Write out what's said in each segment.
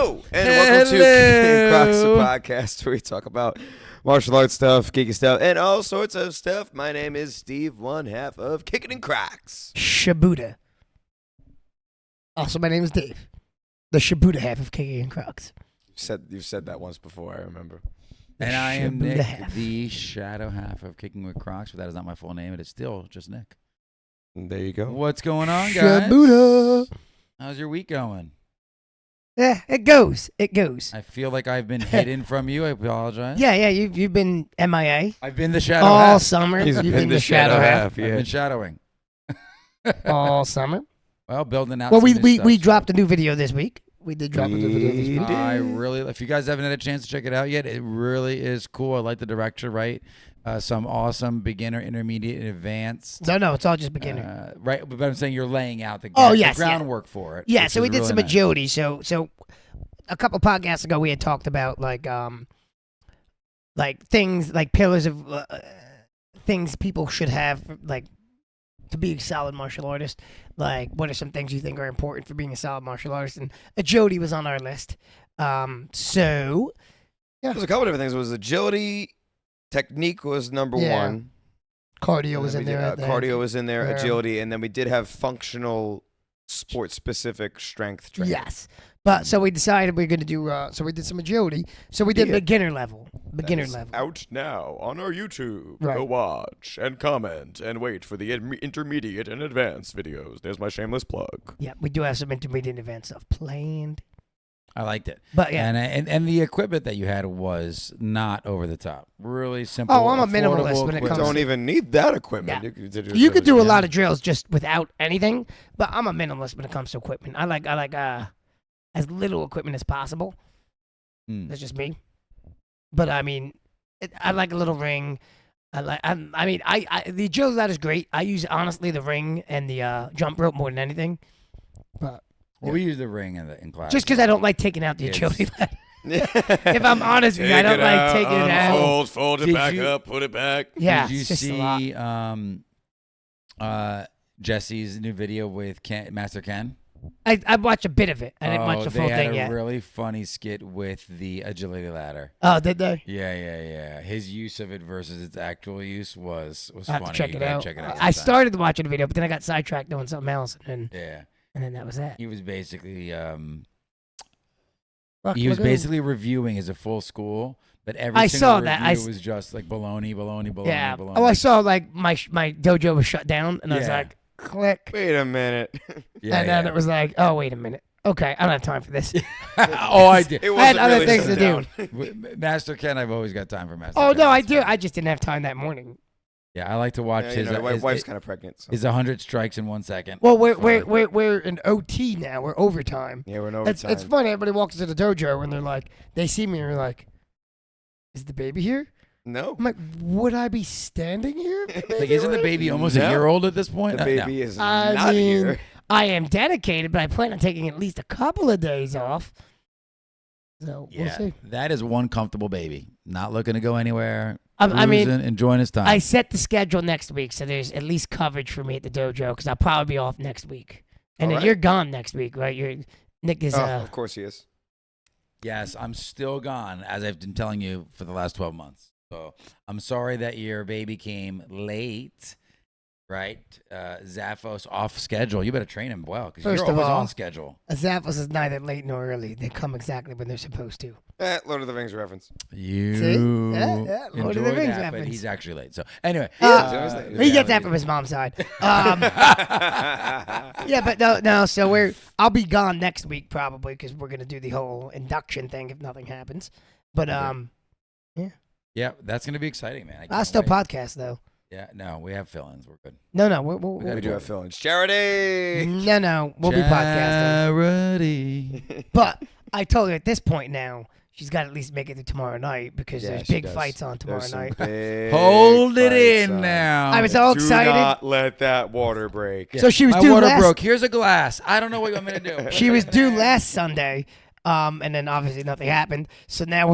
Hello, and welcome to Kickin Crocs, the podcast where we talk about martial arts stuff, geeky stuff, and all sorts of stuff. My name is Steve, one half of Kickin Crocs. Shibuda. Also, my name is Dave, the Shibuda half of Kickin Crocs. You've said that once before, I remember. And I am Nick, the shadow half of Kicking with Crocs, but that is not my full name. It is still just Nick. And there you go. What's going on, guys? Shibuda. How's your week going? Yeah, it goes. It goes. I feel like I've been hidden from you. I apologize. Yeah. You've been MIA I've been the shadow all half. summer. He's You've been the shadow half. I've been shadowing. all summer. Well, building out. Well, some new we stuff. dropped a new video this week. We did drop a new video this week. I really, if you guys haven't had a chance to check it out yet, it really is cool. I like the direction, right? Some awesome beginner, intermediate, and advanced. No, it's all just beginner. Right, but I'm saying you're laying out the, yes, the groundwork for it. Yeah, which so is we did really some nice. agility. So a couple podcasts ago, we had talked about like things like pillars of things people should have like to be a solid martial artist. Like, what are some things you think are important for being a solid martial artist? And agility was on our list. So yeah, There's a couple different things. It was agility, technique was number one. cardio was in there. Cardio was in there, Yeah. agility, and then we did have functional, sport-specific strength training. Yes. But so we decided we are going to do. So we did some agility. So we did Yeah. beginner level. Beginner That is level. Out now on our YouTube. Right. Go watch and comment and wait for the intermediate and advanced videos. There's my shameless plug. Yeah, we do have some intermediate and advanced stuff planned. I liked it. But yeah. And the equipment that you had was not over the top. Really simple. Oh, I'm a affordable minimalist when it You comes don't even need that equipment. Yeah. You could do a lot of drills just without anything, but I'm a minimalist when it comes to equipment. I like as little equipment as possible. That's just me. But I mean, I like a little ring. The agility ladder is great. I use honestly the ring and the jump rope more than anything. But Well, we use the ring in class. just because I don't like taking out the Yes. agility ladder. If I'm honest with you, I don't like taking it out. Fold it Did back you- up, put it back. Yeah, Did you it's just a lot. see Jesse's new video with Master Ken? I watched a bit of it. I didn't watch the full they thing had a yet. really funny skit with the agility ladder. Oh, did they? Yeah. His use of it versus its actual use was I have funny. to check You it gotta out. check it out I sometime. started watching the video, but then I got sidetracked doing something else, and Yeah, then that was that. he was basically Rock he was Lagoon. basically reviewing as a full school, but every I single saw review that. was just like baloney. Yeah. baloney. Oh, I saw like my dojo was shut down, and I was Yeah. like, click, Wait a minute. Yeah, and then it was like, oh, wait a minute. Okay, I don't have time for this. oh, I did. It I had wasn't other really things shut to do. down. Master Ken, I've always got time for Master Oh Ken. no, I It's do. fun. I just didn't have time that morning. Yeah, I like to watch Yeah, his. my his- wife's kind of pregnant. So. His 100 strikes in 1 second. Well, Funny. we're in OT now. We're overtime. Yeah, we're in It's overtime. funny. Everybody walks into the dojo and they're like, they see me and they're like, is the baby here? No. I'm like, would I be standing here? Like, isn't the baby almost a No. year old at this point? The baby is I not mean, here. I am dedicated, but I plan on taking at least a couple of days off. So Yeah, we'll see. that is one comfortable baby. Not looking to go anywhere. I mean, cruising, enjoying his time. I set the schedule next week, so there's at least coverage for me at the dojo because I'll probably be off next week. And then Alright. you're gone next week, right? Nick is. Of course he is. Yes, I'm still gone, as I've been telling you for the last 12 months. So I'm sorry that your baby came late, right? Zaphos off schedule. You better train him well because First you're of always all, on schedule. A Zappos is neither late nor early. They come exactly when they're supposed to. Lord of the Rings reference. You Yeah, Lord of the enjoy Rings that, but reference. he's actually late. So anyway, He gets that from his mom's side. Yeah, but no. So I'll be gone next week probably because we're gonna do the whole induction thing if nothing happens. But yeah, that's gonna be exciting, man. I'll still podcast though. Yeah, no, we have fill-ins. We're good. No, We do have fill-ins. Charity. no, we'll be podcasting. Charity. But I told her at this point now she's got to at least make it to tomorrow night because Yeah, there's she big does. fights on tomorrow There's some night. big Hold it fights in on. now. I was all Do excited. not let that water break. So she was My due water last. broke. Here's a glass. I don't know what you want me to do. Put She it was in due there. last Sunday, and then obviously nothing happened. So now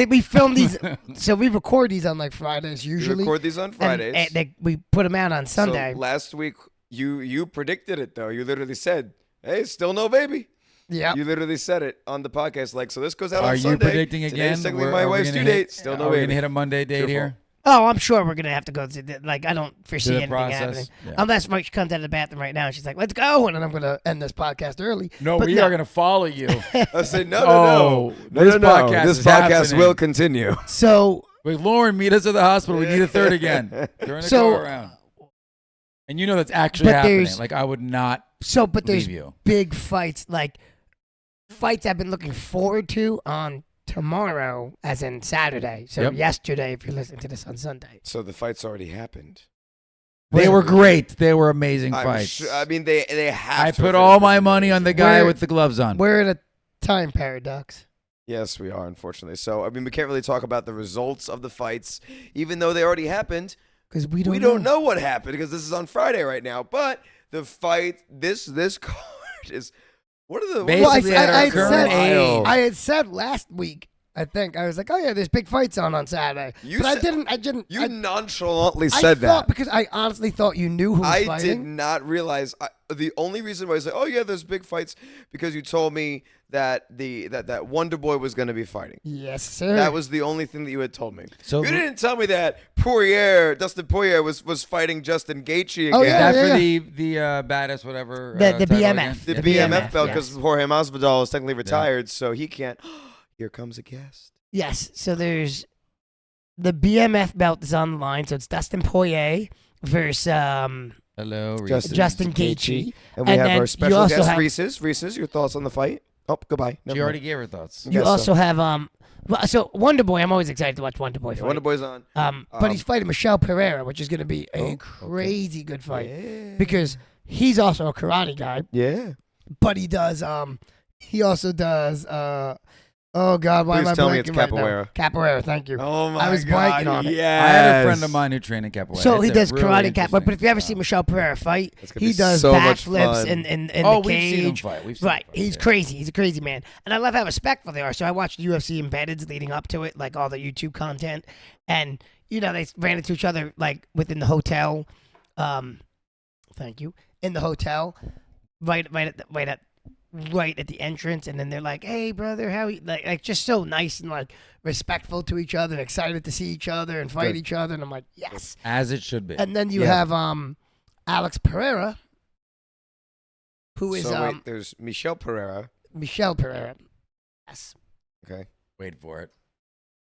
we film these. So we record these on like Fridays We usually. record these on and- Fridays. and we put them out on Sunday. So last week, you predicted it, though. You literally said, Hey, still no baby. Yeah. You literally said it on the podcast. Like, so this goes out Are on you Sunday. predicting again? Today's technically Are my we wife's gonna due hit- date. Still no Are we baby. gonna hit a Monday date Careful. here? Oh, I'm sure we're gonna have to go through that. Like, I don't foresee To the anything process? happening Yeah. unless Mike comes out of the bathroom right now and she's like, "Let's go," and then I'm gonna end this podcast early. No, But we are gonna follow you. I said, no. This No. podcast This is podcast happening. will continue. So, Wait, Lauren, meet us at the hospital. We need a third again. Turn the So- car around. And you know that's actually But happening. there's- Like I would not but there's leave you. big fights, like fights I've been looking forward to on tomorrow, as in Saturday. So Yep. yesterday, if you're listening to this on Sunday. So the fight's already happened. They were great. They were amazing I'm fights. sure- I mean, they have. I to put have all been my money on the guy Where- with the gloves on. We're in a time paradox. Yes, we are, unfortunately. So, I mean, we can't really talk about the results of the fights, even though they already happened. Because we don't We don't know what happened because this is on Friday right now. But the fight, this card is what are the Basically, Well, at our current age. I had said last week, I think, I was like, oh yeah, there's big fights on Saturday. You but said- I didn't. You I nonchalantly I said thought that. because I honestly thought you knew who was I did fighting. not realize. The only reason why I was like, "Oh yeah, there's big fights," because you told me that that Wonder Boy was going to be fighting. Yes, sir. That was the only thing that you had told me. So You didn't tell me that Dustin Poirier was fighting Justin Gaethje again. Oh, is yeah, that for yeah. the baddest whatever? The title BMF. again? The The BMF BMF, belt yes. because Jorge Masvidal is technically retired, so he can't. Here comes a guest. Yes. So there's the BMF belt is on the line. So it's Dustin Poirier versus Hello, Reese. Justin Gaethje. And we And have then our you special also guest, have- Reese's. Reese's, your thoughts on the fight? Oh, goodbye. Never She already mind. gave her thoughts. You Guess also so. have well, so Wonder Boy. I'm always excited to watch Wonder Boy Yeah, fight. Wonder Boy's on. But he's fighting Michelle Pereira, which is going to be a okay. crazy good fight Yeah. because he's also a karate guy. Yeah. But he does he also does oh god, why Please am I tell me blanking it's right now? capoeira. Capoeira, thank you. Oh my I was God. blanking on it. Yes. I had a friend of mine who trained in capoeira. So he It's a does really karate and capoeira, but if you ever interesting see Michelle Pereira fight, It's gonna he be does so much backflips fun. in Oh, the we've seen him cage. fight. We've seen him Right, fight, he's yeah. crazy. He's a crazy man, and I love how respectful they are. So I watched UFC Embeddeds leading up to it, like all the YouTube content, and you know they ran into each other like within the hotel. Thank you, in the hotel, right at the entrance, and then they're like, "Hey, brother, how you?" Like just so nice and like respectful to each other, and excited to see each other and fight Good. each other. And I'm like, yes. As it should be. And then you Yeah. have Alex Pereira, who is So wait, there's Michelle Pereira. Michelle Pereira. Yes. Okay. Wait for it.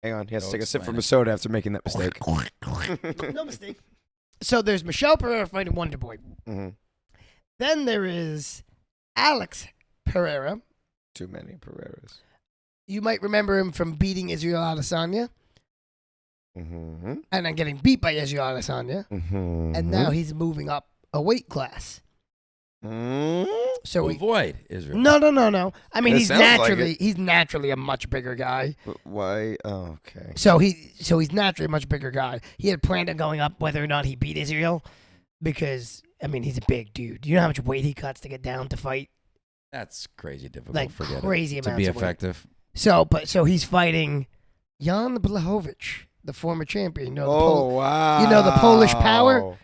Hang on. He has to Go take a sip explain from it. a soda after making that mistake. No mistake. So there's Michelle Pereira fighting Wonder Boy. Mhm. Then there is Alex Pereira. Too many Pereiras. You might remember him from beating Israel Adesanya Mm-hmm. and then getting beat by Israel Adesanya. Mm-hmm. And now he's moving up a weight class. Mm-hmm. So To he, avoid Israel. no. I mean, It he's sounds like naturally a much bigger guy. Why? Oh, okay. So he's naturally a much bigger guy. He had planned on going up whether or not he beat Israel because I mean he's a big dude. You know how much weight he cuts to get down to fight? That's crazy difficult. Like Forget crazy it. To amounts be of weight. effective. So he's fighting Jan Blachowicz, the former champion. You know, Wow. you know the Polish Power?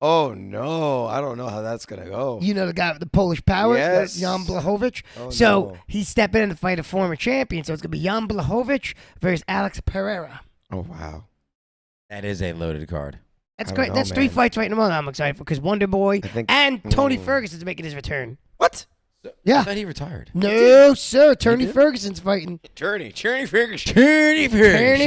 Oh no, I don't know how that's gonna go. you know the guy with the Polish power, Yes. Jan Blachowicz. Oh, So no. he's stepping in to fight a former champion. So it's gonna be Jan Blachowicz versus Alex Pereira. Oh wow. That is a loaded card. That's I don't great. know, That's three man. fights right in a month. I'm excited for because Wonder Boy I think. and Tony Mm. Ferguson's making his return. What? I Yeah. thought he retired. No, sir. Tony did? Ferguson's fighting. Turney Ferguson. Tony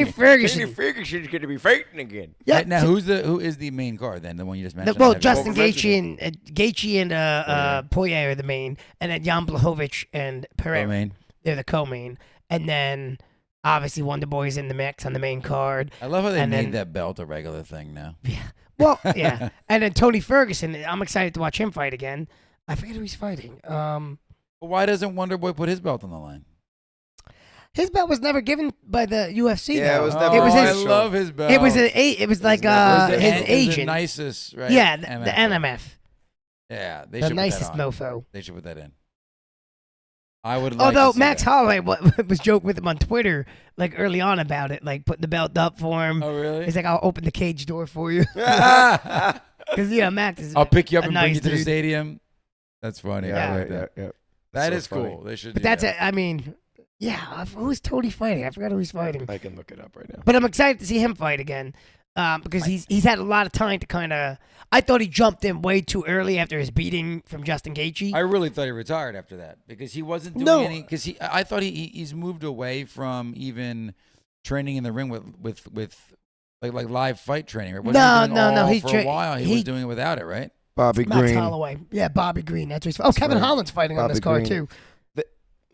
Ferguson. Ferguson's gonna be fighting again. Yeah. Now, who is the main card then? The one you just mentioned? Well, Heavy- Justin Well, Gaethje and Poirier are the main, and then Jan Blachowicz and Pereira. main. They're the co-main, and then obviously Wonder Boy's in the mix on the main card. I love how they And made then- that belt a regular thing now. Yeah. Well, yeah, and then Tony Ferguson. I'm excited to watch him fight again. I forget who he's fighting. But why doesn't Wonder Boy put his belt on the line? His belt was never given by the UFC. Yeah, it though. was never It was I his. love his belt. It was it was like never- his It was the agent. nicest, right? Yeah, the MF. NMF, Yeah, they the should nicest put that on. mofo. They should put that in. I would like Although to see Max that. Holloway was joking with him on Twitter, like early on about it, like putting the belt up for him. Oh, really? He's like, "I'll open the cage door for you," I'll because Max is. pick you up a and nice bring you to the dude. stadium. That's funny. Yeah, I like that. yeah. That So is funny. cool. They should. But do that's that. it. I mean, yeah. Who's Tony fighting? I forgot who he's fighting. I can look it up right now. But I'm excited to see him fight again because he's had a lot of time to kind of. I thought he jumped in way too early after his beating from Justin Gaethje. I really thought he retired after that because he wasn't doing No. any. Because I thought he's moved away from even training in the ring with like live fight training. Right? Wasn't he doing No. all He's for a while. He he- was doing it without it, right? Bobby Max Green. Holloway. Yeah, Bobby Green. That's what he's. Kevin right. Holland's fighting on Bobby this card Green. too.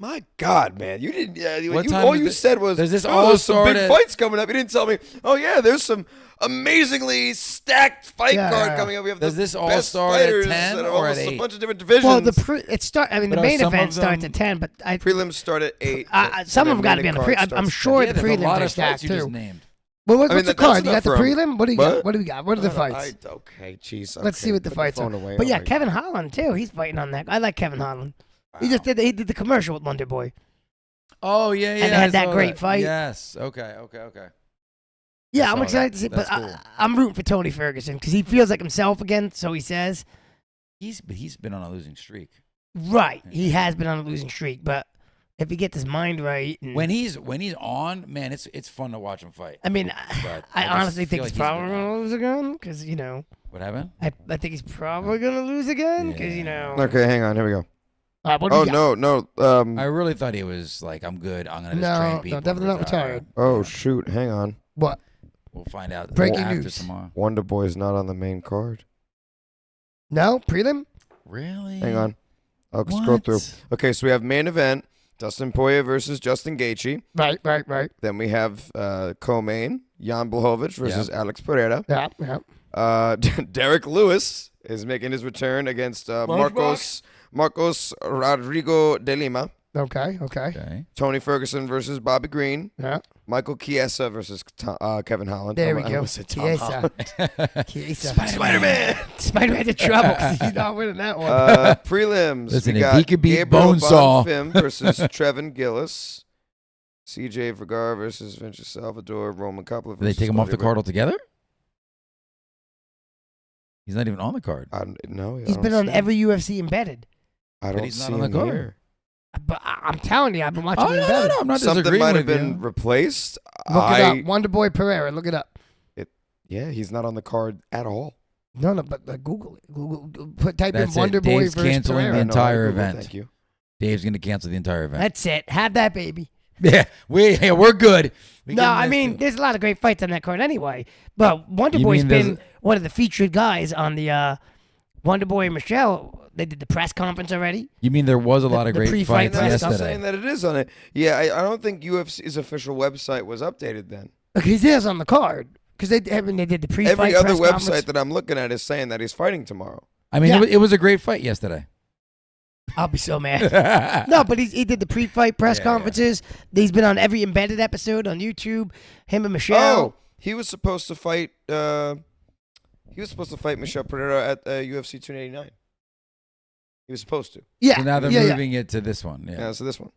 My God, man, you didn't. Yeah, What you, time all is you it? said was Does this oh, all there's some start big at- fights coming up. You didn't tell me. Oh yeah, there's some amazingly stacked fight Yeah, card yeah. coming up. We have Does the this all best start at fighters 10 that are or at almost 8? a bunch of different divisions. Well, the But are main some event of starts them- at 10, but prelims start at 8. some of them got to the be on the main pre. card I'm starts sure Yeah, the there's a prelims lot are of fights stacked you just too. named. Well, I what's mean, the that's card? You got enough the for 'em. prelim. What do you got? What? What do we got? What are the fights? Okay, jeez. Let's see okay, what the put fights phone are. away. But Oh yeah, my Kevin Holland too. He's fighting on that. I like Kevin Holland. He just Wow. did the commercial with Wonder Boy. Oh yeah, And I had that saw great fight. Yes. Okay. Yeah, I I'm saw excited that. to see. But That's cool. I'm rooting for Tony Ferguson because he feels like himself again. So he says. He's been on a losing streak. Right, he has been on a losing streak, but if he gets his mind right, and, When he's on, man, it's fun to watch him fight. I mean, But I just honestly feel think like he's he's probably been gonna lose again because What happened? I think he's probably gonna lose again because Yeah. Okay, hang on. Here we go. what do Oh we got? no. I really thought he was like, I'm good. I'm gonna just train No, people. definitely not retire. retired. Oh shoot, hang on. What? We'll find out Breaking after news. tomorrow. Wonder Boy's not on the main card. No prelim. Really? Hang on. I'll scroll What? through. Okay, so we have main event: Dustin Poirier versus Justin Gaethje. Right. Then we have co-main Jan Blachowicz versus Alex Pereira. Yeah. Derek Lewis is making his return against Marcos Rodrigo de Lima. Okay. Okay. Tony Ferguson versus Bobby Green. Yeah. Michael Chiesa versus Kevin Holland. There we I go. almost said Tom Holland. Chiesa. Spider-Man. Spider-Man's in trouble because he's not winning that one. Prelims. Listen, we if got he could beat Gabriel Bonesaw. Bonfim versus Trevin Gillis. CJ Vergara versus Vinci Salvador. Roman Koplev Did they versus take him off the Cody card altogether? He's not even on the card. No, He's been on every UFC embedded. I But don't he's see not on him the card. here. But I'm telling you, I've been watching Oh, him no, embedded. I'm not Something disagreeing might have with been you. replaced. Look it up. Wonder Boy Pereira. Look it up. Yeah, he's not on the card at all. No, but Google it. Type That's in it. Wonder Boy Dave's versus canceling Pereira. the entire I Googled, event. Thank you. Dave's going to cancel the entire event. That's it. Have that baby. Yeah, we're good. We No, can I miss mean, it. there's a lot of great fights on that card anyway. But Wonder You Boy's mean there's been one of the featured guys on the Wonder Boy and Michelle. They did the press conference already. You mean there was a lot of the great pre-fight fights press I'm yesterday? saying that it is on it. Yeah, I don't think UFC's official website was updated then. Because he is on the card. Because they did the pre-fight Every other press website conference. that I'm looking at is saying that he's fighting tomorrow. I mean, Yeah. it was a great fight yesterday. I'll be so mad. No, but he did the pre-fight press Yeah, conferences. He's been on every embedded episode on YouTube. Him and Michelle. Oh, he was supposed to fight. He was supposed to fight Michelle Pereira at UFC 289. He was supposed to. Yeah. So now they're yeah, moving it to this one. Yeah, so this one.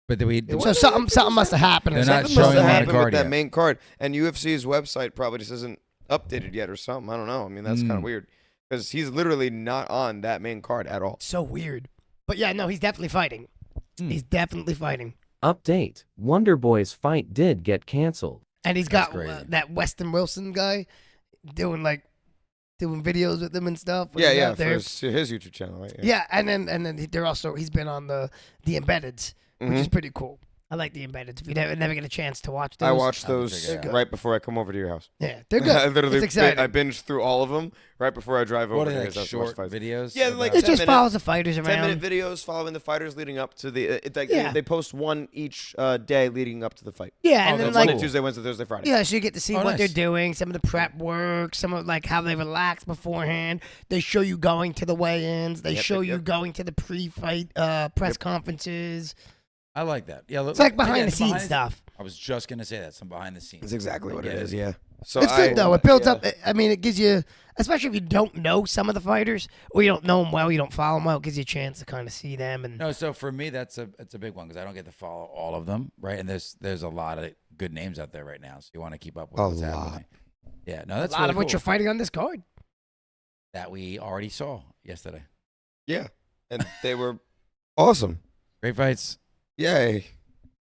But we Yeah. So something must have happened. or They're not something. Must showing have him on the happened card with that yet. main card, and UFC's website probably just isn't updated yet or something. I don't know. I mean, that's kind of weird because he's literally not on that main card at all. So weird. But yeah, no, he's definitely fighting. He's definitely fighting. Update: Wonder Boy's fight did get canceled. And he's got That's crazy. that Weston Wilson guy doing videos with him and stuff. when Yeah, he's yeah, out for there. his YouTube channel, right? Yeah, and then he's been on the embeddeds, which is pretty cool. I like the embeddeds. If you never get a chance to watch those, I watched I'll those check it out. right before I come over to your house. Yeah, they're good. I literally it's exciting. I binged through all of them right before I drive over What are to they, his like house to watch short fights. videos? Yeah, about- like it 10 just minute- follows the fighters 10-minute around. videos following the fighters leading up to the. Yeah. They post one each day leading up to the fight. Yeah, Oh, and then that's like cool. Tuesday, Wednesday, Thursday, Friday. yeah, so you get to see Oh, what nice. they're doing, some of the prep work, some of how they relax beforehand. They show you going to the weigh-ins. They show you going to the pre-fight press conferences. I like that. Yeah, It's like behind the scenes stuff. I was just gonna say that, some behind the scenes. That's exactly what it Yeah. is. Yeah. So It's good though. It builds yeah. up. I mean, it gives you, especially if you don't know some of the fighters or you don't know them well, you don't follow them well. It gives you a chance to kind of see them. And No, so for me, it's a big one because I don't get to follow all of them, right? And there's a lot of good names out there right now, so you want to keep up with A what's lot. happening. Yeah, no, a that's lot really of what cool. you're fighting on this card. That we already saw yesterday. Yeah, and they were awesome. Great fights. Yay.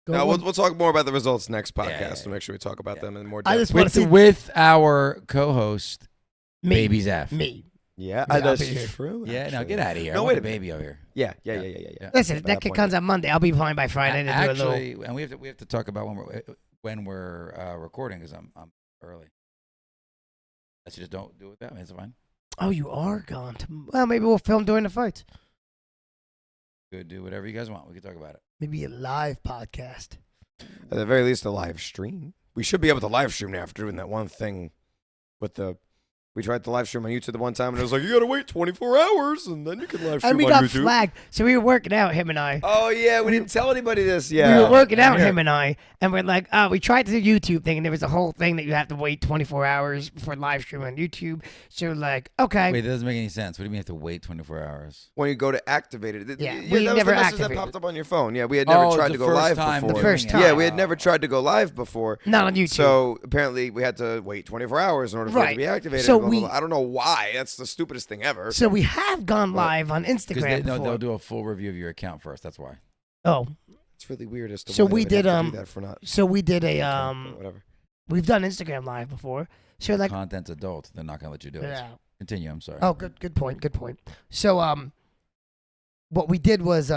Go Now, on. we'll talk more about the results next podcast Yeah. to make sure we talk about them in more I depth. just want to see With our co-host, me. Baby Zaf. Me. Yeah, Yeah, I'll that's be here. true. Yeah, now actually. get out of here. No, I wait want a the minute. baby over here. Yeah. Yeah. Listen, At that kid point. comes on Monday. I'll be fine by Friday to do a little. Actually, and we have to talk about when we're recording because I'm early. I just don't do it that way. It's fine. Oh, you are gone. Well, maybe we'll film during the fights. Good, do whatever you guys want. We can talk about it. Maybe a live podcast. At the very least, a live stream. We should be able to live stream now after doing that one thing with the. We tried to live stream on YouTube the one time, and it was like, you got to wait 24 hours, and then you can live stream And we on got YouTube. flagged. So we were working out, him and I. Oh, yeah, we didn't tell anybody this. Yeah. We were working out, Yeah. him and I, and we're like, we tried the YouTube thing, and there was a whole thing that you have to wait 24 hours for live stream on YouTube. So we're like, okay. Wait, that doesn't make any sense. What do you mean you have to wait 24 hours? When you go to activate it. Yeah, that we was never the message that activated popped it. up on your phone. Yeah, we had never tried the to go first live time before. The first time. Yeah, we had never tried to go live before. Not on YouTube. So apparently we had to wait 24 hours in order for it to Right. be activated. So blah, blah, we- blah. I don't know why. That's the stupidest thing ever. So we have gone Well, live on Because Instagram before. they'll do a full review of your account first. That's why. Oh, It's really weird as to So why they we would did, have to do that for not. so we did a but whatever. we've done Instagram live before. So like, Content's adult. They're not going to let you do it. yeah. Continue. I'm sorry. Oh, good point. So what we did was we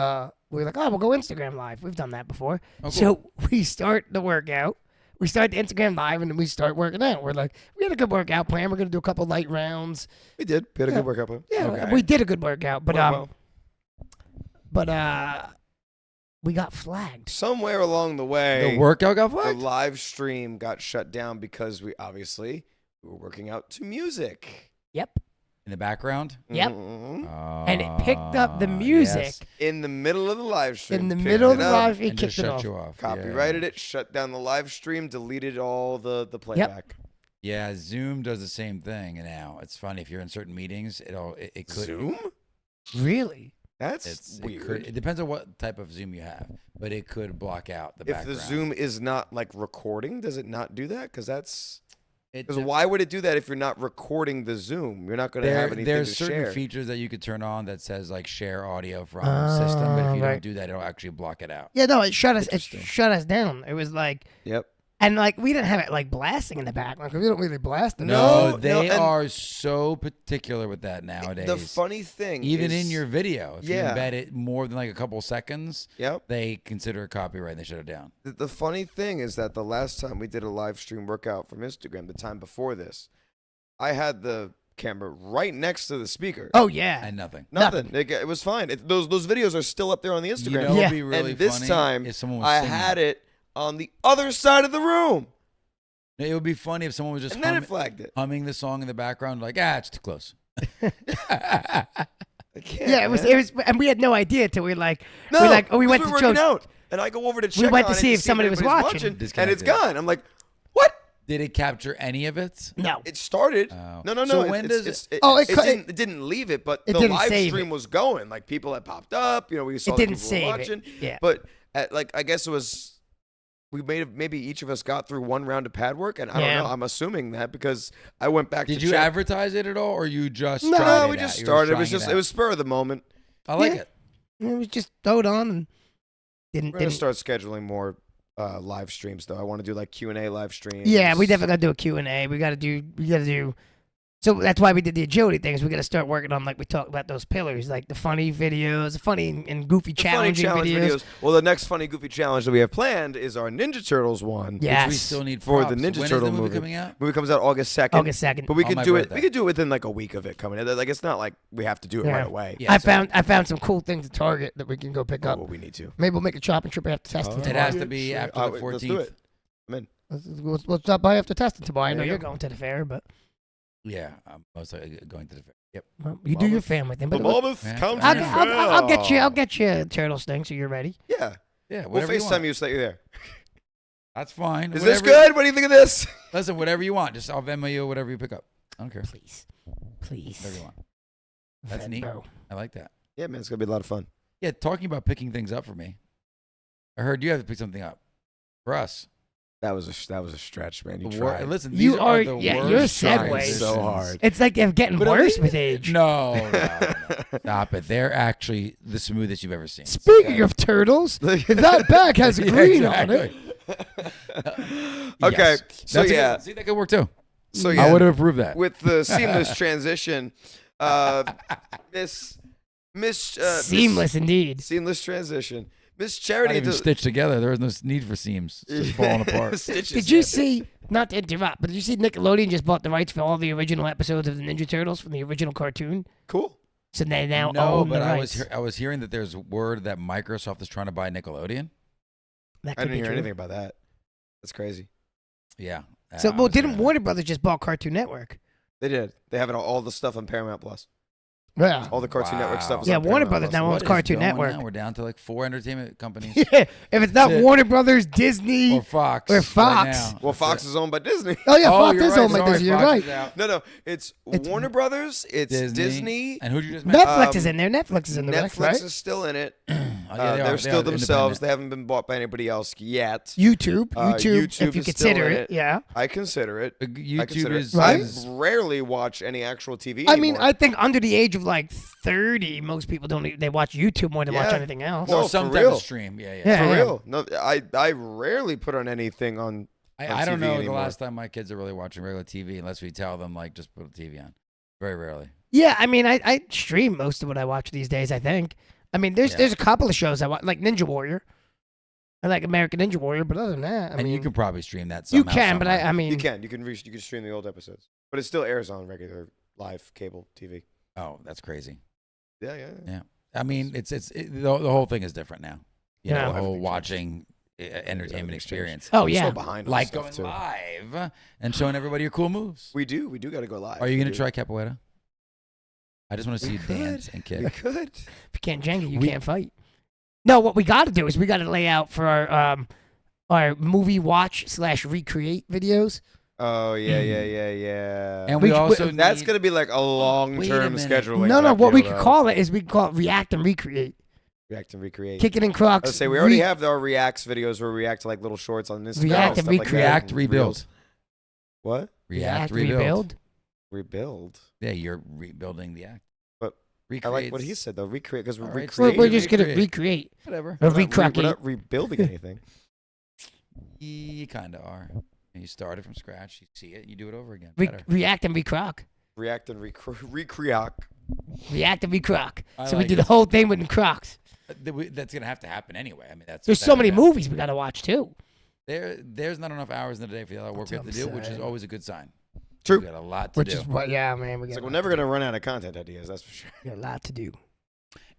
were like, oh, we'll go Instagram live. We've done that before. Oh, cool. So we start the workout. We start the Instagram live, and then we start working out. We're like, we had a good workout plan. We're gonna do a couple light rounds. We did. We had a Yeah. good workout plan. Yeah, Okay. we did a good workout, but Went well. we got flagged. Somewhere along the way, The workout got the flagged? live stream got shut down because we were working out to music. Yep. In the background? Yep. Mhm. And it picked up the music yes. In the middle of the live stream. in the picked middle of it the up, live. It And just kicked it shut off. you off. Copyrighted it, shut down the live stream, deleted all the playback. Yeah, Zoom does the same thing now. It's funny if you're in certain meetings, it could Zoom? Really? That's it weird. It depends on what type of Zoom you have, but it could block out the If background. the Zoom is not like recording, does it not do that? Because It because de- why would it do that if you're not recording the Zoom? You're not going to have anything there's to certain share. features that you could turn on that says like share audio from system, but if you right. don't do that, it'll actually block it out. Yeah, no, it shut us. It Interesting. shut us down. It was like, Yep. and like we didn't have it like blasting in the background because we don't really blast it. No, No, they and- are so particular with that nowadays. The funny thing even is, in your video, if Yeah. you embed it more than like a couple seconds, Yep. they consider it copyright and they shut it down. The funny thing is that the last time we did a live stream workout from Instagram, the time before this, I had the camera right next to the speaker. Oh yeah. And nothing. Nothing. It was fine. Those videos are still up there on the You Instagram. know, Yeah. it'd be really and this funny time, if someone was I singing. had it on the other side of the room, It would be funny if someone was just and then it flagged it. humming the song in the background, like, it's too close. I can't, Yeah, it was, man. and we had no idea till we like, No, we like, oh, we 'cause went we're to working Joe's. out, and I go over to check went to on it see if somebody was everybody's watching. and it's Disconnected. gone. I'm like, what? Did it capture any of it? No. It started. Oh. No. So it- when it's- does it's- Oh, it it didn't leave it, but it the didn't live save stream it. was going. Like people had popped up. You know, we saw It that didn't people save were watching. it. Yeah. But I guess it was. We maybe each of us got through one round of pad work, and I Yeah. don't know. I'm assuming that because I went back. Did to you check. advertise it at all, or you just No, tried No, it we out? just You were started. It trying was just out. it was spur of the moment. I like Yeah. it. It was just throw it on and We're gonna didn't. start scheduling more live streams though. I want to do like Q&A live streams. Yeah, we definitely gotta do a Q&A. We gotta do. So that's why we did the agility things. We gotta start working on, like we talked about, those pillars, like the funny videos, the funny and goofy The funny challenging challenge videos. Well, the next funny goofy challenge that we have planned is our Ninja Turtles one. Yeah. Which we Yes. still need For the props. Ninja When Turtle is the movie movie. coming out? Movie comes out August 2nd. August 2nd. But we On could my do it. birthday. We could do it within like a week of it coming in. I guess not like we have to do it Yeah. right away. Yeah, I so- found some cool things at Target that we can go pick Oh, up. well, we need to. Maybe we'll make a shopping trip after testing. Oh, It tomorrow. has to be sure. after the Let's 14th. do it. I'm in. We'll stop by after testing tomorrow. I There know you you're go. going to the fair, but Yeah, I'm most likely going to the fair. Yep. well, you do your Mammoth. family thing. The But Mammoth Yeah. County I'll Fair. I'll get you a turtles thing so you're ready. Yeah. Yeah, We'll whatever you FaceTime want. you so that you're there. That's fine. Is this Whatever- good? What do you think of this? Listen, whatever you want. Just I'll Venmo you whatever you pick up. I don't care. Please. Whatever you want. That's neat. Venmo. I like that. Yeah, man, it's gonna be a lot of fun. Yeah, talking about picking things up for me. I heard you have to pick something up for us. That was a stretch, man. You The wor- tried. Listen, You these are- the yeah, worst your Trying segues. so hard. It's like they're getting But I worse mean- with age. No, Stop it. They're actually the smoothest you've ever seen. Speaking of turtles, that bag has green on it. Okay, Yes. so That's a yeah. good, see, that could work too. So I yeah, would have approved that. with the seamless transition, Miss Seamless indeed. seamless transition. Miss Not Charity even stitched together. There was no need for seams. It's just falling apart. Stitches, Did you yeah. see? Not to interrupt, but did you see Nickelodeon just bought the rights for all the original episodes of the Ninja Turtles from the original cartoon? Cool. So they now No, own but the I rights. was hearing that there's word that Microsoft is trying to buy Nickelodeon. That I could didn't be hear true. anything about that. That's crazy. Yeah. So, I well, was didn't hearing that. Warner Brothers just bought Cartoon Network? They did. They have it all the stuff on Paramount Plus. Yeah. All the Cartoon Network stuff. Is Yeah, on Warner Paramount Brothers Plus. now What owns is Cartoon going Network. on? We're down to like 4 entertainment companies. Yeah, if it's not That's it. Warner Brothers, Disney. Or Fox. Or right Fox. now. Well, That's Fox it. is owned by Disney. Oh yeah, Fox you're is right. owned by Sorry, Disney. You're Fox right. is out. No, it's Warner Brothers. It's Disney. And who did you just mention? Netflix is in there. Netflix is in the Netflix right? is still in it. Oh, yeah, They're still themselves. independent. They haven't been bought by anybody else yet. YouTube, YouTube if you is still consider in it, it. yeah. I consider it. I YouTube consider is, it. Right? is I rarely watch any actual TV. I mean, anymore. I think under the age of like 30, most people they watch YouTube more than watch Yeah. anything else. No, or for some type real. of stream. Yeah, yeah. Yeah. for real. No, I rarely put on anything on. I don't TV know anymore. the last time my kids are really watching regular TV unless we tell them like just put the TV on. Very rarely. Yeah, I mean, I stream most of what I watch these days. I think. I mean, there's a couple of shows I watch, like Ninja Warrior. I like American Ninja Warrior, but other than that, I And mean, you can probably stream that. you Somehow, can, but somewhere. I mean, You can stream the old episodes, but it still airs on regular live cable TV. Oh, that's crazy. Yeah. Yeah. I mean, the whole thing is different now. You Yeah. know, the whole Everything watching entertainment Everything's changed. experience. oh I'm yeah, so behind on Like stuff going too. live and showing everybody your cool moves. We do got to go live. Are you going We to do. try capoeira? I just want to see you dance and We kick. could. if you can't Jenga, you We- can't fight. No, what we got to do is we got to lay out for our movie watch / recreate videos. Oh yeah. And we also that's need- gonna be like a Wait a long-term minute. scheduling. No, type what we deal, could though. call it is we could call it react and recreate. React and recreate. Kickin and Crocs. Let's say we already have our reacts videos where we react to like little shorts on Instagram. React and stuff like that, React, and rebuild. reels. What? React, rebuild. Rebuild. Yeah, you're rebuilding the act. But recreate. I like what he said though. Recreate because we're All right, recreating. We're just gonna Recreate. recreate Whatever. or We're recreate. not rebuilding anything. You kind of are. And you started from scratch. You see it. You do it over again. Re- Better. react and recrock. React and recreate. React and recrock. I So we like do the it. whole thing with the Crocs. That's gonna have to happen anyway. I mean, that's There's so many movies we gotta watch too. There's not enough hours in the day for the other work we have to do, which is always a good sign. True. We got a lot to Which do. is what? Yeah, man. We It's got, like we're never gonna run out of content ideas. That's for sure. a lot to do.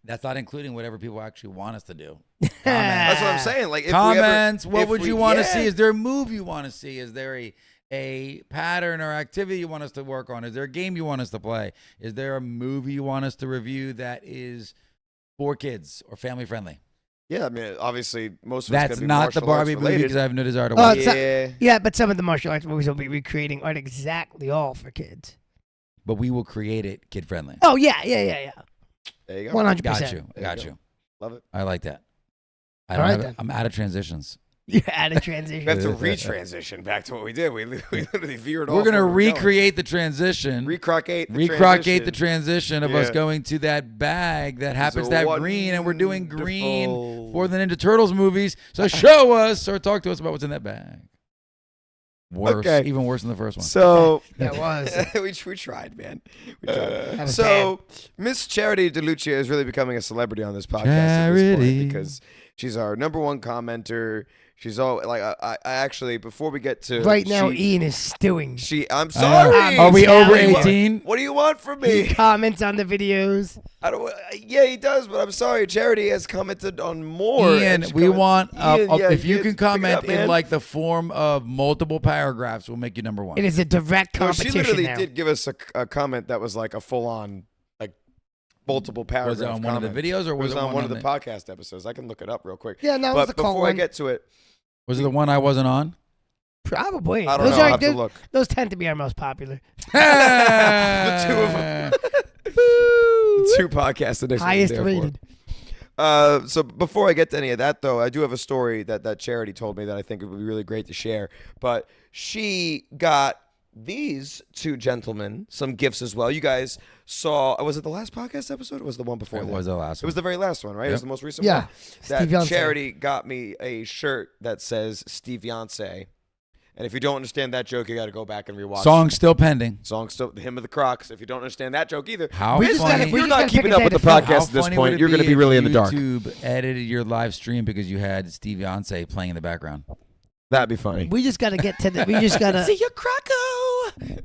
That's not including whatever people actually want us to do. That's what I'm saying. Like if Comments. We ever, What if would we- you want to yeah. see? Is there a move you want to see? Is there a pattern or activity you want us to work on? Is there a game you want us to play? Is there a movie you want us to review that is for kids or family friendly? Yeah, I mean, obviously most of That's it's gonna be not the martial arts Barbie movie related. because I have no desire to Oh, watch it's it. not- Yeah, but some of the martial arts movies we'll be recreating aren't exactly all for kids. But we will create it kid friendly. Oh yeah. There you go. 100%. Got you. There Got you go. you. Love it. I like that. I All don't right, have then. it. I'm out of transitions. You're out of transition. We have to retransition back to what we did. We literally veered off. We're gonna where we were going. recreate the transition. Recreate The transition of us Yeah. going to that bag that happens So to have green, and we're doing green wonderful- for the Ninja Turtles movies. So show us or talk to us about what's in that bag. Worse, Okay. even worse than the first one. So That was. we tried, man. We That tried. was So Miss Charity DeLucia is really becoming a celebrity on this podcast at this Charity. point because she's our #1 commenter. She's all like I actually before we get to Right now, she, Ian is stewing. I'm sorry. Are we over Telling you. 18? What do you want from He me? comments on the videos. I don't. Yeah, he does, but I'm sorry. Charity has commented on more. Ian, and she we commented- want Ian, yeah, if you Ian, can pick it comment up, in man. like the form of multiple paragraphs, we'll make you #1. It is a direct No, she competition literally now. did give us a comment that was like a full on like multiple paragraph. Was it on one of the comment. videos or It was was on one of the the podcast episodes. I can look it up real quick. Yeah, no, it was But a call before I one. get to it, Was it the one I wasn't on? Probably. I don't those know. I'll are have to those, look. those tend to be our most popular. The two of them. The two podcast editions. Highest therefore. rated. So before I get to any of that, though, I do have a story that Charity told me that I think it would be really great to share. But she got these two gentlemen some gifts as well. You guys saw, was it the last podcast episode or was it the one before It that? was the last It was one. the very last one, right? It was the most recent Yeah. one. That Steve Yonsei. Charity got me a shirt that says Steve Yonsei. And if you don't understand that joke, you got to go back and rewatch. Song still pending. Song still, the hymn of the Crocs. If you don't understand that joke either, How We just funny? gotta- if we you're just not gotta keeping pick a up with day the to film. podcast at this point, you're going to be really in the dark. YouTube edited your live stream because you had Steve Yonsei playing in the background. That'd be funny. We just got to get to the. We just got to. See you, Croco.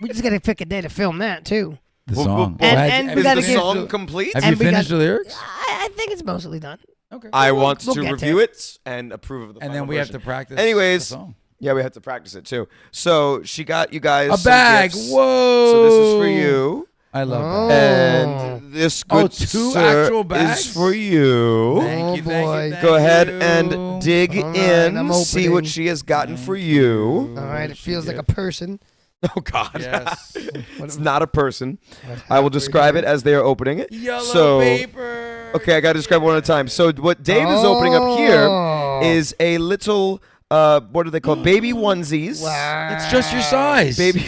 We just got to pick a day to film that too. The Well, song. well, and we Is gotta the give- song complete? Have you and we finished got- the lyrics? I think it's mostly done. Okay. I want we'll to get to review it and approve of the And final then we have version. to practice. Anyways, the song. Yeah, we have to practice it too. So she got you guys A some bag. gifts. Whoa. So this is for you. I love Oh. that. And this Oh, good 2 sir actual bags? is for you. Thank you, Oh, boy. thank Go ahead you. and dig All right, in, I'm see what opening. she has gotten for you. All right, it She feels like did. a person. Oh God, Yes. it's not a person. I will describe it as they are opening it. Yellow So- paper. Okay, I got to describe it one at a time. So what Dave is opening up here Oh. is a little, what are they called? Baby onesies. Wow. It's just your size. Baby.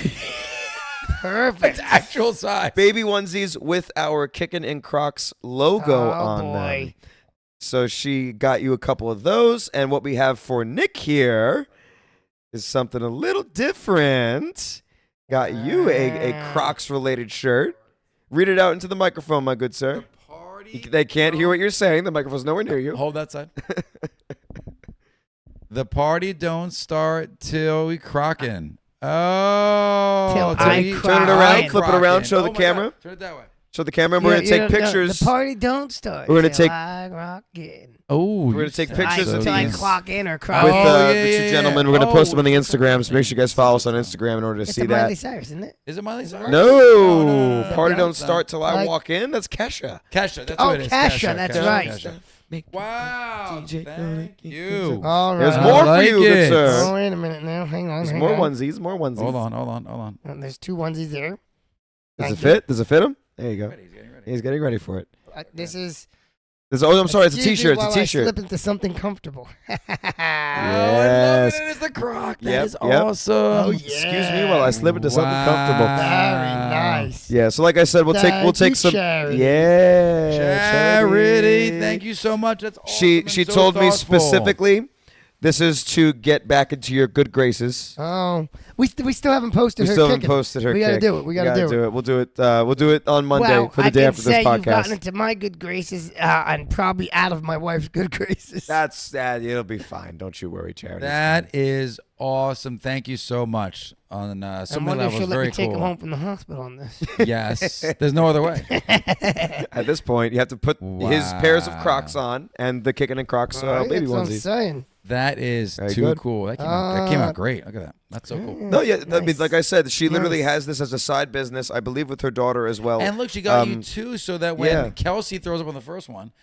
Perfect. It's actual size. Baby onesies with our Kickin and Crocs logo Oh, on them. boy. So she got you a couple of those, and what we have for Nick here is something a little different. Got you a Crocs related shirt. Read it out into the microphone, my good sir. Party. They can't hear what you're saying. The microphone's nowhere near you. Hold that side. The party don't start till we crockin'. Oh. Till till I we- Turn it Crockin'. around, flip it around, show Oh the my camera. God. Turn it that way. Show the camera. We're going to take pictures. The party don't start. We're gonna till take- I rock in. Oh. We're gonna take Till I- pictures of till I these clock in or clock with out. Oh, the yeah, two yeah, gentlemen. yeah. We're going to post them on the Oh. Instagram, so make sure you guys follow us on Instagram in order to It's see a Miley that. Cyrus, isn't it? Is it Miley Cyrus? No, no. party don't That's not- start till I Like- walk in. That's Kesha. Kesha. That's Oh, what it is. Kesha, that's right. Kesha. Make Wow. DJ Thank Khaled. you. All right. There's I more for like you, good it. sir. Oh, wait a minute now. Hang on. There's hang more on. onesies, more onesies. Hold on. There's 2 onesies there. Does Thank it fit? Does it fit him? There you go. Ready, he's getting ready. He's getting ready for it. This is. Oh, I'm sorry. It's a Excuse me T-shirt. It's while a I T-shirt. slip into something comfortable. Oh, I love Yes. it. It is the croc. That Yep, is yep. awesome. Oh, yeah. Excuse me while I slip into something comfortable. Very nice. Yeah. So, like I said, we'll Thank take you, some. Charity. Yeah. Charity, thank you so much. That's awesome. She and so told me thoughtful. specifically, this is to get back into your good graces. Oh, we still haven't posted We her still haven't kicking. posted her. We gotta kick. do it. We gotta do it. We'll do it. We'll do it on Monday Well, for the I day can after this say you've gotten podcast. into my good graces and probably out of my wife's good graces. That's that. It'll be fine. Don't you worry, Charity. That is awesome. Thank you so much. On I so many wonder if levels, she'll let very me take him cool. home from the hospital on this. Yes, there's no other way. At this point, you have to put his pairs of Crocs on and the Kickin' and Crocs Right, baby that's what I'm onesies. saying. That is Very too good. cool. That came out great. Look at that. That's so cool. No, yeah. I mean, Nice. like I said, she literally Nice. has this as a side business, I believe, with her daughter as well. And look, she got you Um, two, so that when yeah. Kelsey throws up on the first one,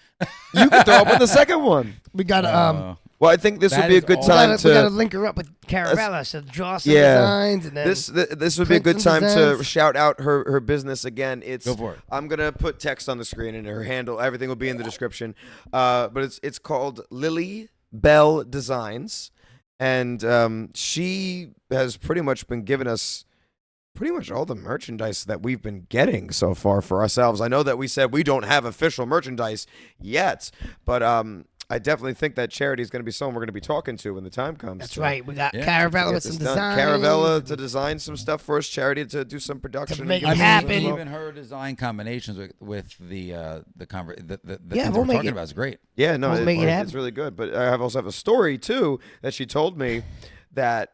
You can throw up with the second one. We gotta Well, I think this would That be a is good awesome. we time gotta to. link her up with Caravella. So draw some Yeah. designs and then This would be a print good some time to designs. shout out her business again. It's Go for it. I'm gonna put text on the screen and her handle. Everything will be in the description. But it's called LillyBelle Designz, and she has pretty much been giving us pretty much all the merchandise that we've been getting so far for ourselves. I know that we said we don't have official merchandise yet, but I definitely think that Charity is going to be someone we're going to be talking to when the time comes. that's to right. We got Yeah, Caravella get with some this done. designs. Caravella to design some stuff for us. Charity to do some production. make and it do I some mean, as well. even her design combinations with the Yeah, things we'll we're make talking it- about is great. Yeah, no, We'll make it it's happen. really good. But I also have a story too that she told me that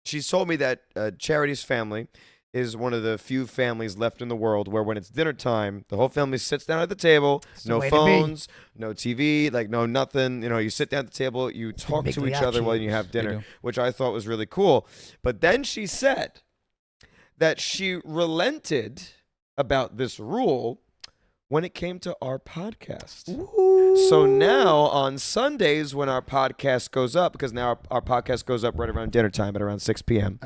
she's told me that Charity's family is one of the few families left in the world where when it's dinner time, the whole family sits down at the table, the no way to be. phones, no TV, like no nothing. You sit down at the table, you talk big to each other while you have They dinner, do. which I thought was really cool. But then she said that she relented about this rule when it came to our podcast. So now on Sundays when our podcast goes up, because now our podcast goes up right around dinner time at around 6 p.m.,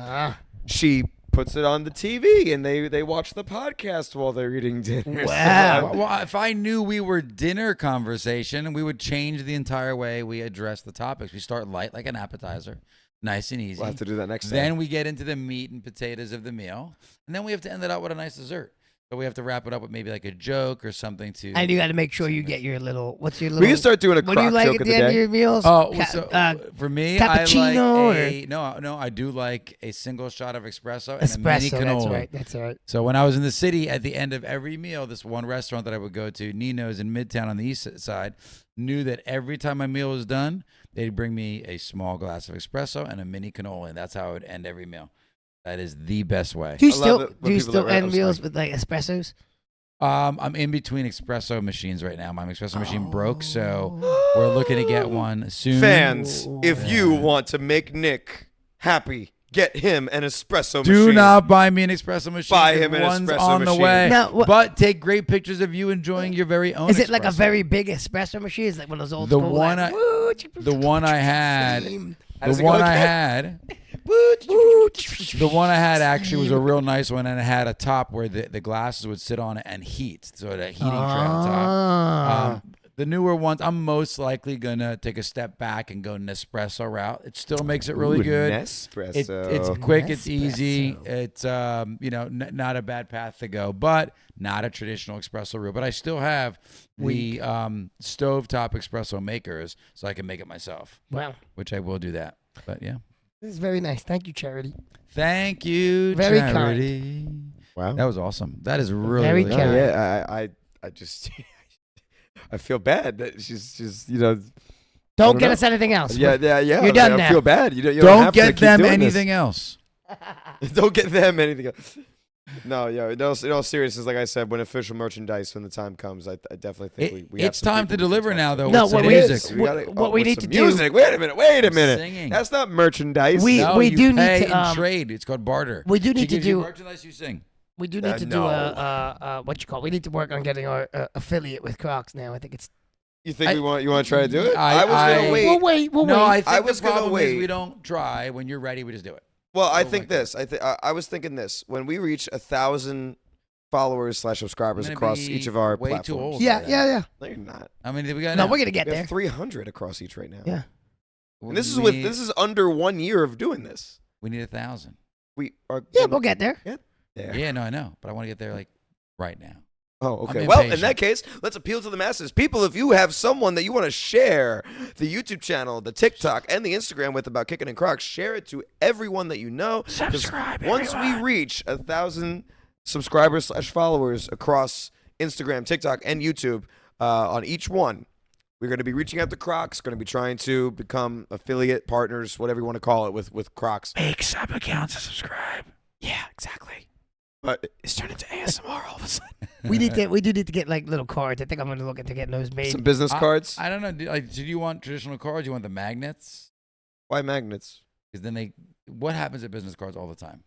she puts it on the TV and they watch the podcast while they're eating dinner. Wow. Well, if I knew we were dinner conversation, we would change the entire way we address the topics. We start light like an appetizer. Nice and easy. We'll have to do that next time. Then we get into the meat and potatoes of the meal. And then we have to end it out with a nice dessert. So we have to wrap it up with maybe like a joke or something to. And you got to make sure you get your little. What's your little? We can start doing a What do you crock like joke at of the the end of day. your meals? For me, I cappuccino like no, I do like a single shot of espresso and a mini Espresso. cannoli. That's right. So when I was in the city, at the end of every meal, this one restaurant that I would go to, Nino's in Midtown on the east side, knew that every time my meal was done, they'd bring me a small glass of espresso and a mini cannoli, and that's how I would end every meal. That is the best way. Do you I love still it when do you people still that- end I'm meals sorry. with like espressos? I'm in between espresso machines right now. My espresso machine broke, so we're looking to get one soon. Fans, if you want to make Nick happy, get him an espresso Do machine. not buy me an espresso machine. Buy him an One's espresso on the machine. way. Now, what- But take great pictures of you enjoying your very own. Is it like a espresso. very big espresso machine? Is it like one of those old The school, one like, the one I had, How does the it go one I again? had, the one I had actually was a real nice one, and it had a top where the glasses would sit on it and heat, so that heating tray on top. The newer ones, I'm most likely gonna take a step back and go Nespresso route. It still makes it really Ooh, good. Nespresso. It's quick, it's easy, Nespresso. it's not a bad path to go, but not a traditional espresso route. But I still have the stovetop espresso makers, so I can make it myself, Wow, which I will do that. But yeah, this is very nice. Thank you, Charity. thank you, Very Charity. Wow. That was awesome. That is really, Very really No, kind. yeah, I just I feel bad that she's Don't don't get know. us anything else. yeah. You're done I now. feel bad. You don't Don't have to get keep them doing anything else. This. Don't get them anything else. No, yeah. In all seriousness, like I said, when official merchandise, when the time comes, I definitely think we have It's some time to people we can deliver talk now, to. though. No, with some what we- music. what we with need some to do- music. Wait a minute. Singing. That's not merchandise. We- No, you do need pay to, and trade. It's called barter. we do She need to gives you do. merchandise. You sing. We do need to do what you call. We need to work on getting our affiliate with Crocs now. I think it's. You think I- you want to try to do it? I- was gonna I- wait. We'll wait. We'll No, wait. I think I was the gonna problem is wait. we don't try. When you're ready, we just do it. Well, I Oh think my this. I was thinking this. When we reach 1,000 followers / subscribers I'm gonna across be each of our way too platforms. old. yeah. No, you're not. How many did we got No, now? we're gonna get We there. have 300 across each right now. Yeah. And this is under 1 year of doing this. We need 1,000. We are. Yeah, gonna- we'll get there. there. Yeah, no, I know, but I want to get there like right now. Oh, okay. I'm Well, in impatient. that case, let's appeal to the masses. People, if you have someone that you want to share the YouTube channel, the TikTok, and the Instagram with about Kickin' and Crocs, share it to everyone that you know. 'Cause Subscribe, once we reach 1,000 subscribers / followers across Instagram, TikTok, and YouTube on each one, we're going to be reaching out to Crocs, going to be trying to become affiliate partners, whatever you want to call it, with Crocs. Make sub accounts and subscribe. Yeah, exactly. But It's turned into ASMR all of a sudden. We do need to get like little cards. I think I'm gonna look into getting those made. some business cards. I don't know. Do you want traditional cards? Do you want the magnets? Why magnets? Because then what happens at business cards all the time?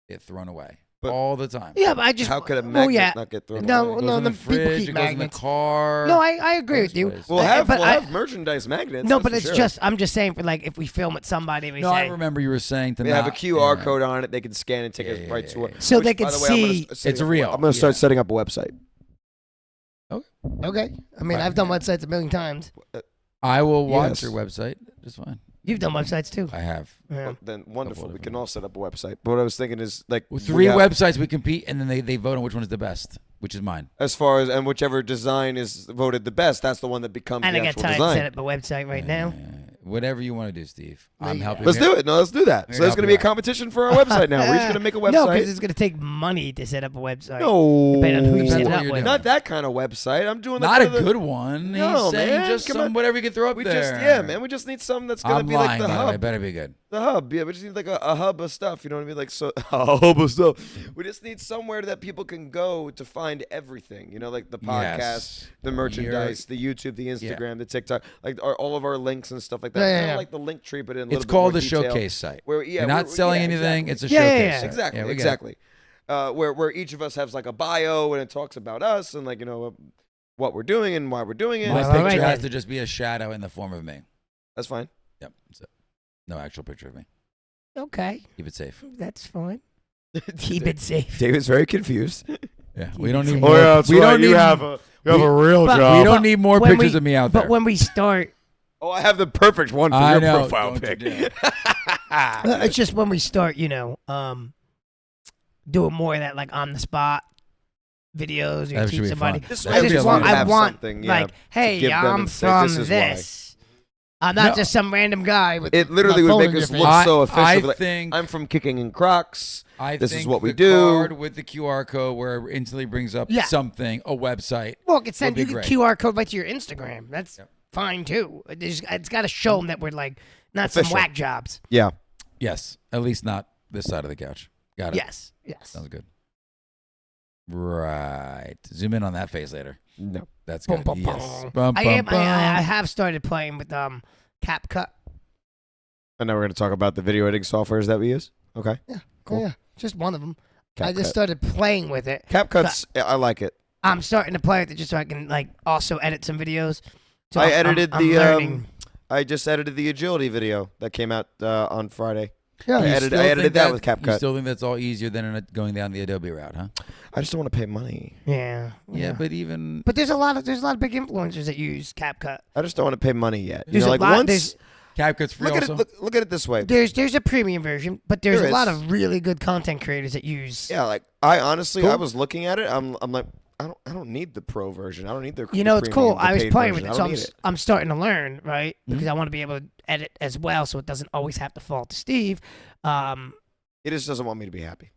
They get thrown away But- all the time. Yeah, but I just. How could a well, magnet yeah. not get thrown No, away? It goes no, in the the people fridge. keep It goes in the magnets. car. No, I agree with you. Place. We'll I- have but we'll I- have merchandise magnets. No, that's but for it's sure. just I'm just saying for like if we film with somebody, we No, I say remember you were saying to They have a not- QR yeah. code on it. They can scan and take it right to it. So they Which, can by the way, I'm gonna see- set It's up- real. I'm going to start Yeah. setting up a website. okay. I mean, I've done websites a million times. I will watch Yes. your website. Just fine. You've done websites too. I have. Yeah. Well, then wonderful. Couple We of can different all set up a website. But what I was thinking is like Well, we 3 have- websites we compete, and then they vote on which one is the best, which is mine. as far as and whichever design is voted the best, that's the one that becomes And the I got actual time to design. set up a website right now. Whatever you want to do, Steve. I'm Yeah. helping. Let's you. do it. No, let's do that. Here, So there's help going to you be a out. competition for our website now. We're just going to make a No, because website. it's gonna take money to set up a website. No, Depending on who you Depends set on it what up you're with. doing. not that kind of website. I'm doing Not a like the- good one. No, He's saying man, just come some on. whatever you can throw up We there. just we just need something that's going to I'm be lying, like the by the way. hub. Better be good. The hub, yeah. We just need like a hub of stuff. You know what I mean? Like so, a hub of stuff. We just need somewhere that people can go to find everything. You know, like the podcast, Yes. the merchandise, the YouTube, the Instagram, the TikTok, like all of our links and stuff like that. Yeah, Kind of yeah. like the link tree, but in a little It's bit called more a detail. showcase site. Where You're not selling anything. exactly. It's a Yeah, showcase yeah, site. Exactly, Yeah, we get it. exactly. Where each of us has like a bio and it talks about us and like what we're doing and why we're doing it. My Well, picture all right, has then. to just be a shadow in the form of me. That's fine. Yep. That's it. No actual picture of me. Okay, Keep it safe. that's fine. Keep it safe. David's very confused. Yeah. Keep We it don't need safe. more. Oh, yeah, we don't need. a real But- we don't need more when pictures we- of me out there. But when we start, Oh, I have the perfect one for I your know. profile Don't you pic. dare. It's just when we start, doing more of that like on the spot videos. You That should teach be somebody. fun. This That'd way be we a just lot of want to I have want something, yeah, like, to hey, give them I'm and say, from this is why. this. I'm not No. just some random guy with. It literally my would phone make in us your look face. so official. I Like, think I'm from Kicking in Crocs. I This is think what we the do. card with the QR code where it instantly brings up Yeah. something, a website. Well, it can send be you the great. QR code right to your Instagram. That's Yep. fine too. It's got to show them that we're like not some Official. whack jobs. Yeah. Yes, at least not this side of the couch. Got it. Yes. Sounds good. Right. Zoom in on that face later. No. That's Boom, good. boom, Yes. boom. Bum, I bum, am. I bum. have started playing with CapCut. And now we're going to talk about the video editing softwares that we use. Okay. Cool. Yeah, just one of them. I CapCut. just started playing with it. CapCut's, I like it. I'm starting to play with it just so I can like also edit some videos. So I I'm edited learning. I just edited the agility video that came out on Friday. Yeah, I You edited, still I think edited that with You CapCut. still think that's all easier than going down the Adobe route, huh? I just don't want to pay money. yeah. Yeah, but even But there's a lot of big influencers that use CapCut. I just don't want to pay money yet. You There's know, a like lot- once there's- CapCut's free look at also. it. Look at it this way. There's a premium version, but there's There a lot is. of really good content creators that use. Yeah, like I honestly, Cool. I was looking at it. I'm like, I don't need the pro version. I don't need the. You know, it's premium, cool. the I was paid playing version. with it, I so don't need it. I'm starting to learn, right? Mm-hmm. Because I want to be able to edit as well, so it doesn't always have to fall to Steve. It just doesn't want me to be happy.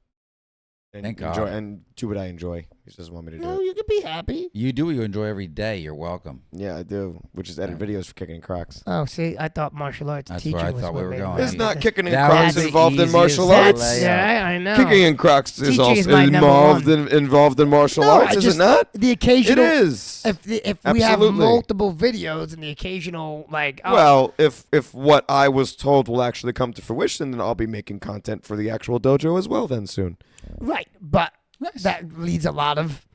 And Thank enjoy God. and do what I enjoy. He just doesn't want me to do No, it. you can be happy. You do what you enjoy every day. You're welcome. Yeah, I do. Which is edit videos for Kicking in Crocs. Oh, see, I thought martial arts That's teaching where I was thought what we were made going. me It's Right. do not this. Kicking in That Crocs was the involved in easiest martial That's- arts. Yeah, I know. Kicking in Crocs is Teaching also is my number involved one. involved in martial No, arts, I is just- it not? The It occasional. is. If we have Absolutely. multiple videos and the occasional like, oh, Well, if what I was told will actually come to fruition, then I'll be making content for the actual dojo as well then soon. right, but Nice. that leaves a lot of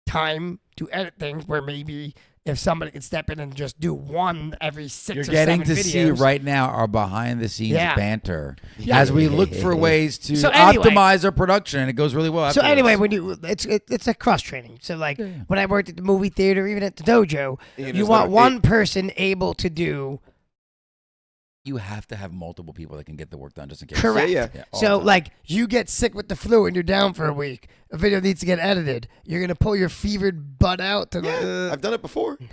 time to edit things where maybe if somebody could step in and just do one every 6 You're or getting 7 to videos. see right now our behind the scenes Yeah. banter Yeah. as we look for ways to So anyway- optimize our production, and it goes really well. So afterwards. anyway, when you it's a cross training. So like Yeah. when I worked at the movie theater, even at the dojo, You you just want never- one person able to do you have to have multiple people that can get the work done, just in case. correct. Yeah. all So the time. like you get sick with the flu and you're down for a week. A video needs to get edited. You're gonna pull your fevered butt out to Yeah, I've done it before. No.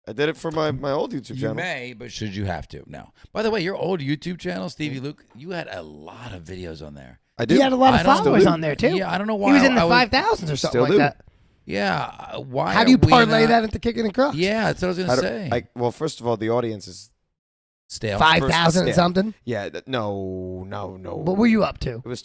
I did it for my old YouTube you channel. may, but should you have to? No. By the way, your old YouTube channel, Stevie Luke, you had a lot of videos on there. I do. He had a lot I of don't- followers on there too. Yeah, I don't know He why. was in the I 5,000s or something Still like do. that. Yeah. Why? How do you are we parlay not- that into Kickin and Crocs? Yeah, that's what I was I gonna don't- say. well, first of all, the audience is Stale. 5,000 and First- something. yeah. No. What were you up to? It was No, it was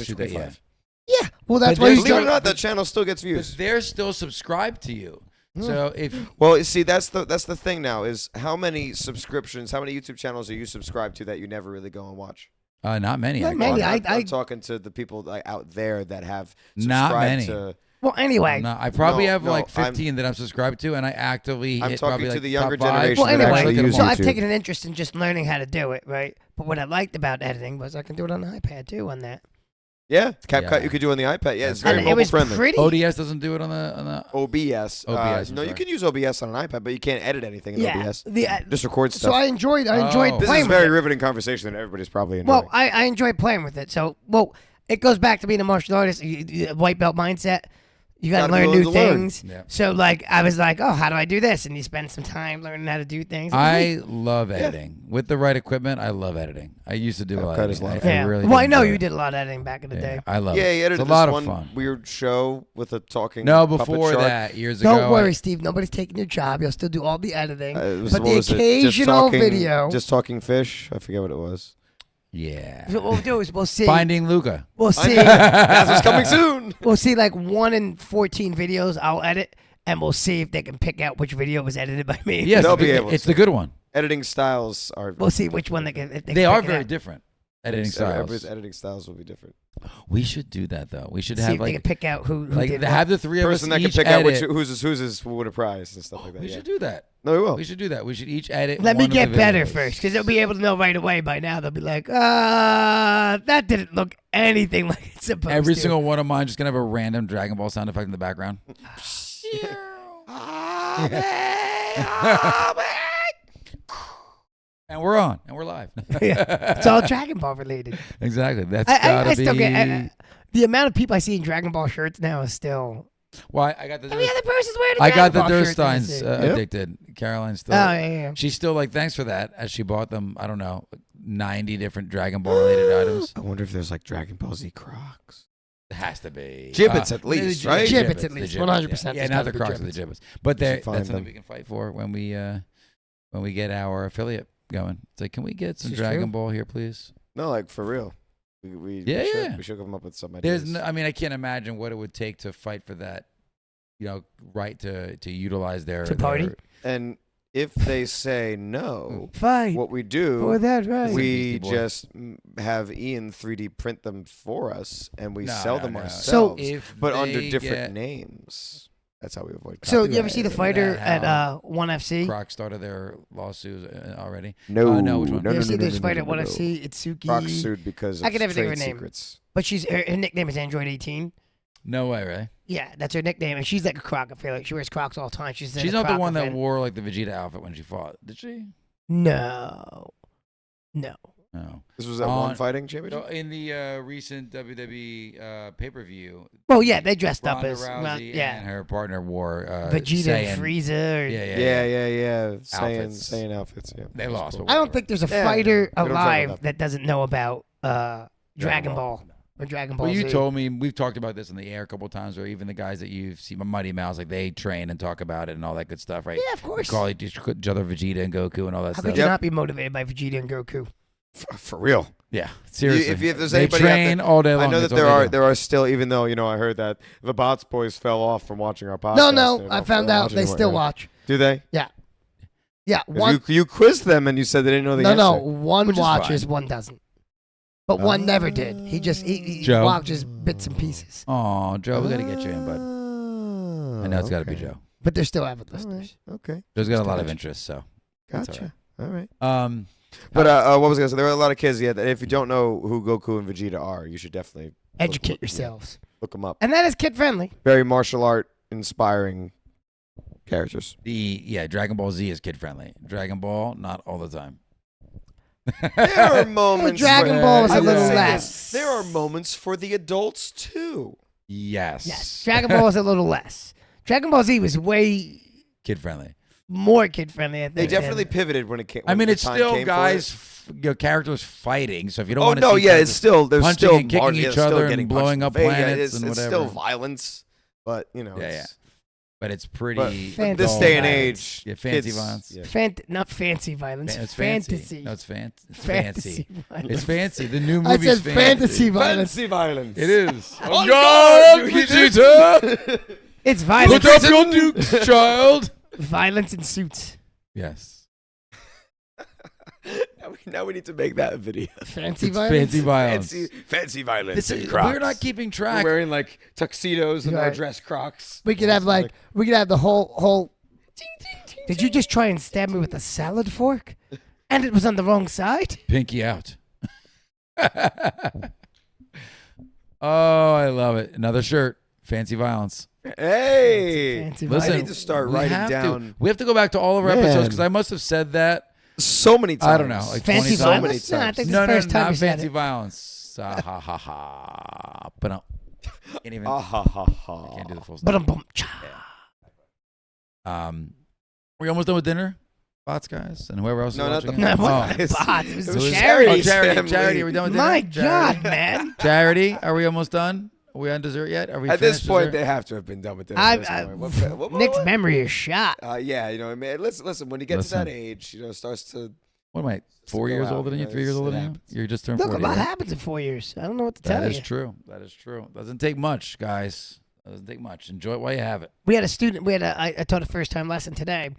2,225. Yeah, well that's But why there's you Believe it or don't. not, that channel still gets But views. they're still subscribed to you. Hmm. So if Well, you see, that's the thing now is how many subscriptions, how many YouTube channels are you subscribed to that you never really go and watch? not many, Not actually. many. I'm talking to the people like, out there that have Not subscribed many. to. Well, anyway. No, I probably No, have no, like 15 that I'm subscribed to, and I actively I'm hit talking probably to like the younger top 5. generation Well, that anyway, actually use so I've YouTube. taken an interest in just learning how to do it, right? But what I liked about editing was I can do it on the iPad too on that. Yeah, CapCut Yeah. you could do on the iPad. Yeah, it's That's very And right. it was mobile friendly. pretty. ODS doesn't do it on the. OBS. OBS, I'm no, you sorry. can use OBS on an iPad, but you can't edit anything in Yeah. OBS. The, Just record so stuff. I enjoyed Oh. This playing is a with very it. riveting conversation that everybody's probably enjoying. Well, I enjoyed playing with it. So, it goes back to being a martial artist, white belt mindset. You got to Gotta be learn willing new to learn. things. Yeah. So, like, I was like, oh, how do I do this? And you spend some time learning how to do things. It was I neat. love editing. With the right equipment, I love editing. I used to do a lot CapCut of is a lot editing. of I yeah. really Well, I did know enjoy you it. did a lot of editing back in the day. Yeah, I love yeah, it. he edited It's a lot this of one fun. weird show with a talking. No, puppet before shark. that, years ago. Don't worry, Steve. Nobody's taking your job. You'll still do all the editing. It was- but what the was it? Just occasional talking- video. Just talking fish. I forget what it was. Yeah. So what we'll do is we'll see. Finding Luca. We'll see. That's what's coming soon. We'll see like 1 in 14 videos I'll edit, and we'll see if they can pick out which video was edited by me. Yes, They'll be able it's to. the good one. Editing styles are. We'll see which one they can. If they They can are pick it very out. different. Editing Everybody's styles. editing styles will be different. We should do that though. We should See have if they can like pick out who like did have what. the three of us Person that can each pick out edit. who's is will win a prize and stuff like that. We yeah. should do that. No, we will. We should do that. We should each edit. Let me one of get the better videos. first, because they'll be able to know right away by now. They'll be like, that didn't look anything like it's supposed Every to. single one of mine just gonna have a random Dragon Ball sound effect in the background. And we're on, and we're live. 5. It's all Dragon Ball related. Exactly. That's I gotta be. still get the amount of people I see in Dragon Ball shirts now is still. Why I got the. Every other person's wearing a I Dragon got the Ball shirt. Dursteins Yep. addicted. Caroline still. Oh yeah. She's still like, thanks for that, as she bought them. I don't know, 90 different Dragon Ball related items. I wonder if there's like Dragon Ball Z Crocs. It has to be Gibbets at least, right? Gibbets at least, the 100%. Yeah, There's not gotta the be Crocs, but the Gibbets. But We should that's find something them. we can fight for when we get our affiliate going. It's like, can we get some This is Dragon true. Ball here, please? No, like for real. We Yeah, should, yeah. we should come up with some ideas. There's, no, I mean, I can't imagine what it would take to fight for that. Right to utilize their To party? And if they say no, Fight what we for do, that right. we Beastie Boy. just have Ian 3D print them for us, and we No, sell no, them no. ourselves, If but under they different get- names. That's how we avoid. So you ever see the copyright. fighter that at how 1FC? Crocs started their lawsuits already. No, no, which one? no, You no, ever see no, this no, fighter no, at no, no. 1FC? Itsuki. Crocs sued because I of can never think of trade her name. secrets. But her nickname is Android 18. No way, right? Yeah, that's her nickname, and she's like a Croc. I feel like she wears Crocs all the time. She's She's not the one that wore like the Vegeta outfit when she fought, did she? No. No. This was at On- one fighting championship. So in the recent WWE pay-per-view, Well, yeah, they dressed up Ronda as Rousey and yeah, her partner wore Vegeta Saiyan. and Frieza. Or, Yeah. Outfits. Saying outfits. Yeah, They That's lost, cool. but I don't think there's a Yeah, fighter we don't trouble alive that. that doesn't know about Dragon Ball. Ball or Dragon Ball Well, you Z. told me, we've talked about this in the air a couple of times, or even the guys that you've seen, Mighty Mouse, like they train and talk about it and all that good stuff, right? Yeah, of course. Call each other Vegeta and Goku and all that How stuff. could you Yep. not be motivated by Vegeta and Goku? For real. Yeah, seriously. if there's they anybody out train there- all day long. I know That's that all they do. there are still, even though I heard that the Bots boys fell off from watching our podcast. No, They I don't found out watch they anymore, still yeah. watch. Do they? Yeah, 'Cause one. You quizzed them and you said they didn't know the No, answer. one Which is watches, fine. one doesn't. But one never did. He just he Joe? watches bits and pieces. Oh, Joe, we got to get you in, bud. I know it's got to be okay. Joe. But they're still avid All right, listeners. okay. Joe's got a lot of Gotcha. interest, so. That's all Gotcha. All right. But But what was I gonna say? There were a lot of kids. Yeah, that if you don't know who Goku and Vegeta are, you should definitely Educate yeah. yourselves. look them up. And that is kid friendly. Very martial art inspiring characters. Dragon Ball Z is kid friendly. Dragon Ball, not all the time. There are moments. Dragon where- Ball is I a would little say less. this, there are moments for the adults too. Yes. Yes. Dragon Ball is a little less. Dragon Ball Z was way Kid friendly. more kid friendly. I think. They than- definitely pivoted when it came. I mean, the it's time still came for guys, it. characters fighting. So if you don't Oh want to no, see yeah, characters it's still there's punching still and kicking mar- yeah, each still other getting and blowing punched up in the face. Yeah, planets it's and still whatever. violence, but Yeah, it's, but it's pretty. But Fantasy this day and violence. age, Yeah, fancy kids- violence. yeah. not fancy violence. It's fantasy. fancy. No, it's fancy. It's Fantasy fancy. violence. It's fancy. The new I movie's said fantasy violence. Fancy violence. It is. On God, guard, Vegeta! It's violence. Put up your nukes, child. Violence in suits. Yes. Now we need to make that a video. Fancy It's violence. fancy violence. Fancy violence. This and is- Crocs. we're not keeping We're track. wearing like tuxedos and our Right. dress Crocs. We could have we could have the whole. Did you just try and stab me with a salad fork? And it was on the wrong side. Pinky out. Oh, I love it. Another shirt. Fancy violence. Hey, Fancy Listen, I violence. need to start we writing have down we have to go back to all of our episodes Man. because I must have said that. so many times. I don't know, like Fancy 20 times. violence. So many No, I times. think No, it's the first time not you said fancy it. violence. Ha ha ha. But no, can't even. Ah, ha, ha, ha. Can't do the full But stop. We almost done with dinner, bots guys, and whoever else. No, is not watching the it. No, Oh. what? It's- Bots. It was it was charity. Oh, Charity's charity, family. charity. Are we done with dinner? My Charity. God, man. Charity. Are we almost done? Are we on dessert yet? Are we At this finished point, dessert? they have to have been done with this. at this point. What- Nick's what- memory is shot. Yeah, I mean, listen. When you get to Listen. that age, it starts to. What am I? 4 go years out, older than you? 3 years it older than you? happens. You just turned Look, a 40. lot right? happens in 4 years. I don't know what to tell That is you. true. That is true. Doesn't take much, guys. Doesn't take much. Enjoy it while you have it. We had a student. I taught a first time lesson today,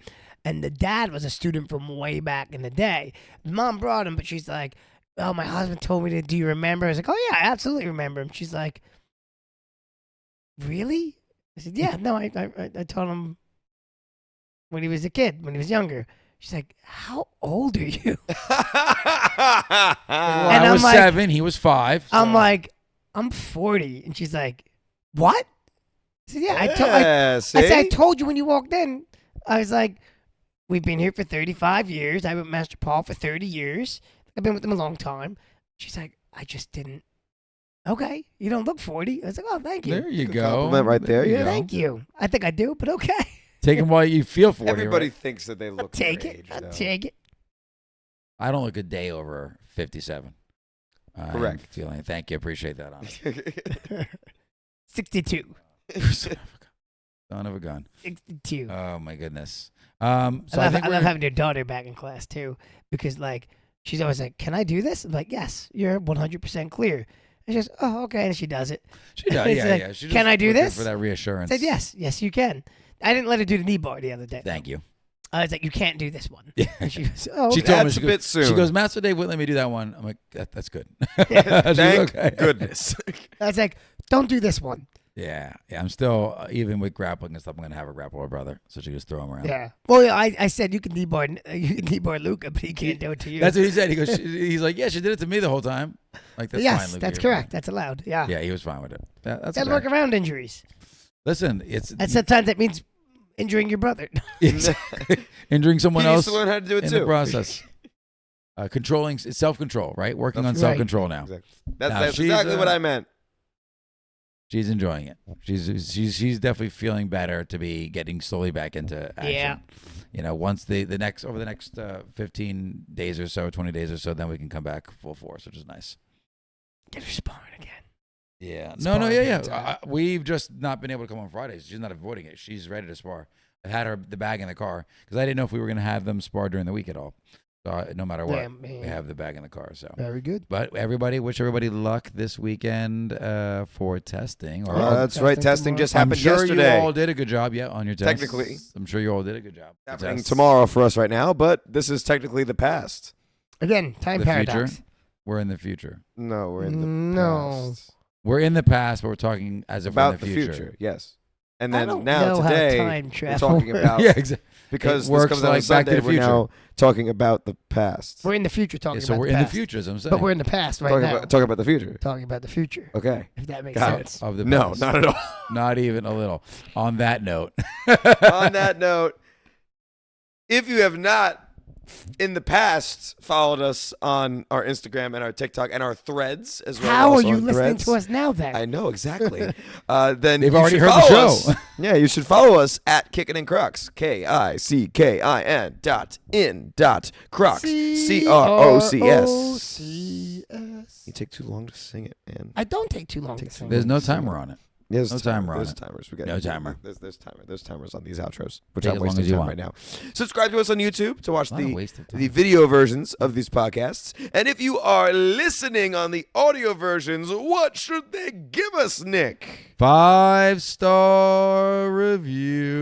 and the dad was a student from way back in the day. The mom brought him, but she's like, "Oh, my husband told me to. Do you remember?" I was like, "Oh yeah, I absolutely remember him." She's like, "Really?" I said, "Yeah, no, I taught him when he was a kid, when he was younger." She's like, "How old are you?" Well, And I I'm was like- 7. He was 5. I'm so- like, "I'm 40," and she's like, "What?" I said, "Yeah, I see? said, I told you when you walked in." I was like, "We've been here for 35 years. I went Master Paul for 30 years. I've been with him a long time. She's like, I just didn't. Okay, you don't look 40. I was like, oh, thank you. There you Good go. compliment right there, you yeah. go. Thank you. I think I do, but okay. Take them while you feel 40. Everybody right? thinks that they I'll look take their it. age, I'll though. take it. I don't look a day over 57. I'm Correct. feeling. Thank you. Appreciate that. Honor. 62. Son of a gun. 62. Oh my goodness. So I love think we're- having your daughter back in class too, because like she's always like, "Can I do this?" I'm like, "Yes, you're 100% clear." And she goes, "Oh, okay," and she does it. She does. It's Yeah, like, yeah. She's "Can just I do looking this?" for that I reassurance? said, "Yes, yes, you can." I didn't let her do the knee bar the other day. Thank you. I was like, "You can't do this one." Yeah. And she goes, "Oh, She okay." told me That's a bit soon. She goes, Master Dave wouldn't let me do that one. I'm like, that's good. Yeah. She's Thank okay. goodness. I was like, "Don't do this one." Yeah, yeah. I'm still even with grappling and stuff. I'm gonna have her grapple her brother, so she just throw him around. Yeah. Well, yeah, I said you can knee bar Luca, but he can't do it to you. That's what he said. He goes, he's like, yeah, she did it to me the whole time. Like that's yes, fine, Luke, that's you're correct. fine. That's allowed. Yeah. Yeah, he was fine with it. That's Gotta okay. work around injuries. Listen, it's And sometimes that means injuring your brother. injuring someone He needs else to learn how to do it in too. the process. Controlling self-control, right? Working on Right. self-control now. Exactly. That's, Now, that's she's, exactly what I meant. She's enjoying it. She's definitely feeling better to be getting slowly back into action. Yeah. You know, once over the next 15 days or so, 20 days or so, then we can come back full force, which is nice. Get her sparring again. Yeah. Sparring Yeah. time. We've just not been able to come on Fridays. She's not avoiding it. She's ready to spar. I had the bag in the car because I didn't know if we were going to have them spar during the week at all. So no matter what, Damn, man. we have the bag in the car. So, Very good. but wish everybody luck this weekend for testing. Or That's right. Testing Testing just I'm happened sure yesterday. you all did a good job, on your test. Technically. I'm sure you all did a good job. Happening Tests. tomorrow for us right now, but this is technically the past. Again, time The paradox. future. We're in the future. No, we're in the No. past. We're in the past, but we're talking as if About we're the in the future. Yes. And I then don't now know how today time we're travel talking about yeah, exactly. because It this works comes out on like Back to Sunday. the We're Future. now talking about the past. We're in the future talking So about we're the in the past. future, as I'm saying. But we're in the past right talking now. about the future. Talking about the future. Okay. If that makes Got it. sense. of the No, past. not at all. Not even a little. On that note. On that note, if you have not in the past followed us on our Instagram and our TikTok and our threads as well. How are also you on listening Threads. to us now then? I know exactly. Then They've you already should heard the follow show. us. Yeah, you should follow us at Kickin and Crocs. KICKIN.in.Crocs. CROCS. You take too long to sing it, man. I don't take too long to Takes sing. There's no timer on it. There's No timer on There's it. timers. We got No timer. There's timers on these outros, which Take I'm as long wasting as you time want. right now. Subscribe to us on YouTube to watch Not a the waste of time. the video versions of these podcasts. And if you are listening on the audio versions, what should they give us, Nick? 5-star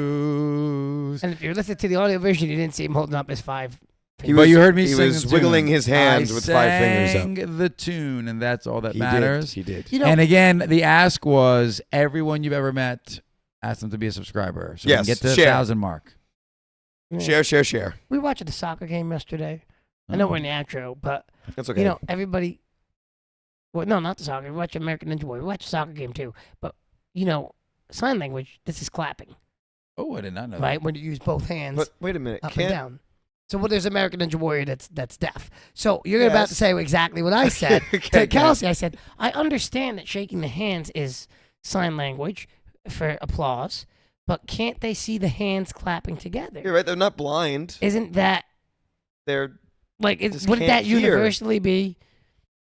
reviews. And if you're listening to the audio version, you didn't see him holding up his 5 fingers. But you heard me He sing was the wiggling tune. his hands I with 5 fingers up. sang the tune, and that's all that He matters. did. He did. You know, And again, the ask was everyone you've ever met, ask them to be a subscriber. So we Yes, can get to the share. 1,000 mark. yeah. Share. We watched the soccer game yesterday. I know we're in the outro, but That's okay. you know, everybody. Well, no, not the soccer. We watched American Ninja Warrior. We watched the soccer game too. But you know, sign language. This is clapping, Oh, I did not know right? that. When you use both hands but wait a minute. up and down. So there's American Ninja Warrior that's deaf. So you're about to Yes. say exactly what I said Okay, to Kelsey. I said I understand that shaking the hands is sign language for applause, but can't they see the hands clapping together? You're right. They're not blind. Isn't that They're like? Just Wouldn't can't that hear. universally be?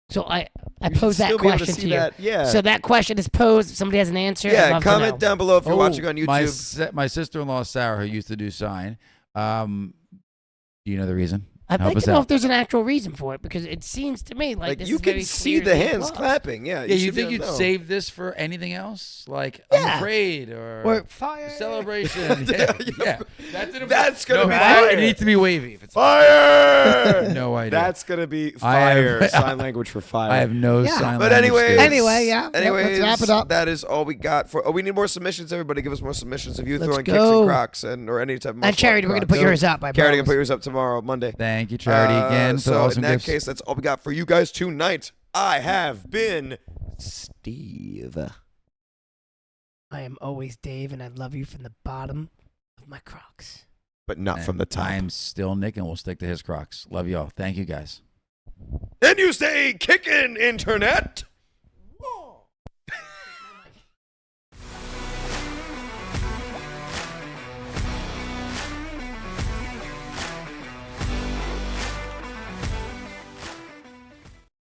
So I you should posed that still be able to question see to you. that. Yeah. So that question is posed. If somebody has an answer, I'd yeah. love to Comment know. down below if you're Oh, watching on My, YouTube. my sister-in-law, Sarah, who used to do sign, do you know the reason? I'd Help like us to know out. if there's an actual reason for it because it seems to me like this you is can very see the clearly hands applause. clapping. Yeah. Yeah, you should be think able you'd to know. save this for anything else? Like, Yeah. I'm afraid, or Or fire. celebration. Yeah, yeah. That's gonna no, be fire. fire. It needs to be wavy. If it's Fire. no idea. That's gonna be I have- fire. Sign language for fire. I have no Yeah. sign But language anyways, skills. Anyway, yeah. Let's Anyways, wrap it up. That is all we got for. Oh, we need more submissions. Everybody, give us more submissions. If you Let's throwing go. kicks and Crocs or any type of And Charity, we're gonna put yours up. I Charity can promise. put yours up tomorrow, Monday. Thank you, Charity, again for So awesome in that gifts. case, that's all we got for you guys tonight. I have been Steve. I am always Dave, and I love you from the bottom of my Crocs. But not from the top. I'm still Nick, and we'll stick to his Crocs. Love y'all. Thank you, guys. And you say, Kickin, internet.